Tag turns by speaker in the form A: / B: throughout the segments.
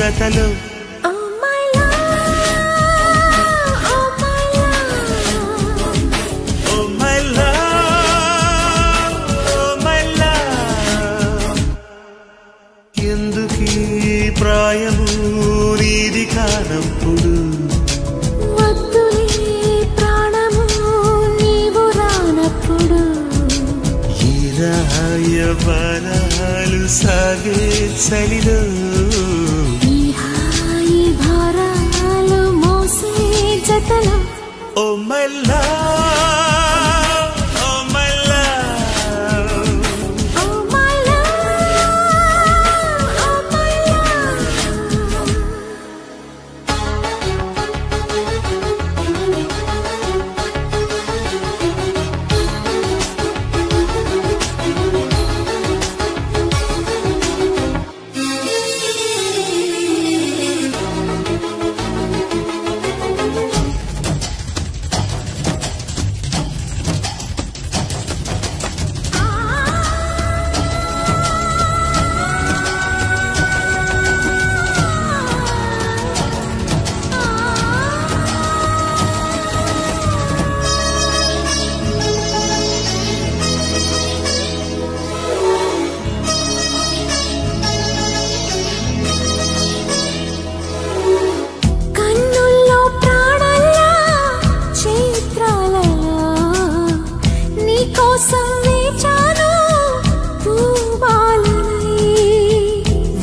A: జతలు ఎందుకీ ప్రాయము నీది కానప్పుడు
B: వద్దులే ప్రాణము నీవు రానప్పుడు
A: ఈ రాయబారాలు సాగే చలిలో
B: ఈ హాయి భారాలు మోసే జతలో
A: ఓ మై లవ్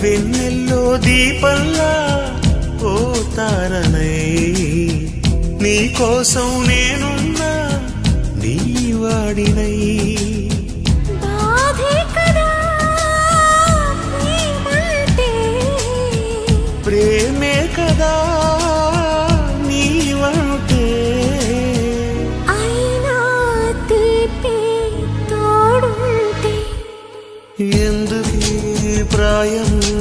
A: వెన్నెల్లో దీపంలా ఓ తారనై నీ కోసం నేనున్నా నీ వాడినై
B: బాధే కదా ప్రేమంటే
A: ప్రేమే కదా నీవంటే
B: అయినా తీపి తోడుంటే
A: ఎందుకీ ప్రాయము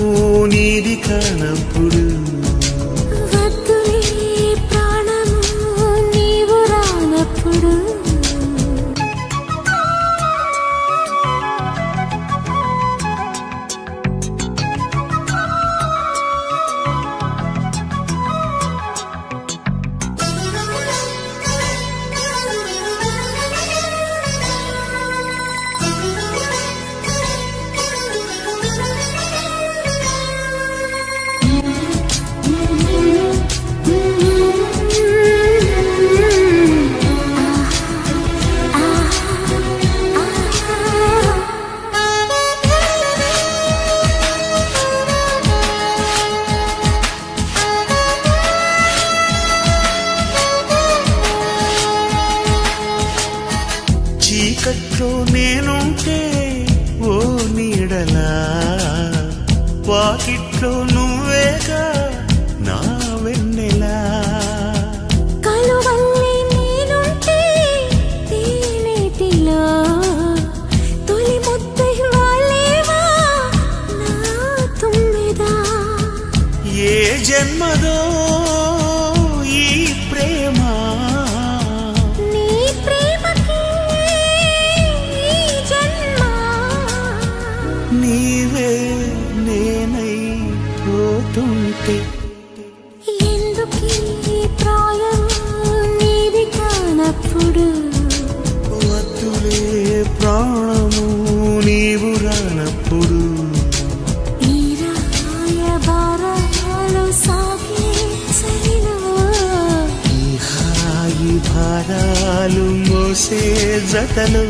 A: నీది కానప్పుడు
B: వద్దులే ప్రాణము నీవు రానప్పుడు
A: చీకట్లో నేనుంటే ఓ నీడలా వాకిట్లో నువ్వేగా నా వెన్నెలా
B: కలువల్లే నేనుంటే తేనెటిలో తొలి ముద్దై వాలేవా నా తుమ్మెదా
A: ఏ జన్మదో ఈ ప్రేమ
B: నీ ప్రేమకి ఈ జన్మ
A: నీవే నేనై పోతుంటే
B: ఎందుకీ ప్రాయం నీది కానప్పుడు
A: వద్దులే ప్రాణము నీవు రానప్పుడు
B: ఈ రాయబారాలు సాగే చలిలో
A: ఈ హాయి భారాలు మోసే జతలు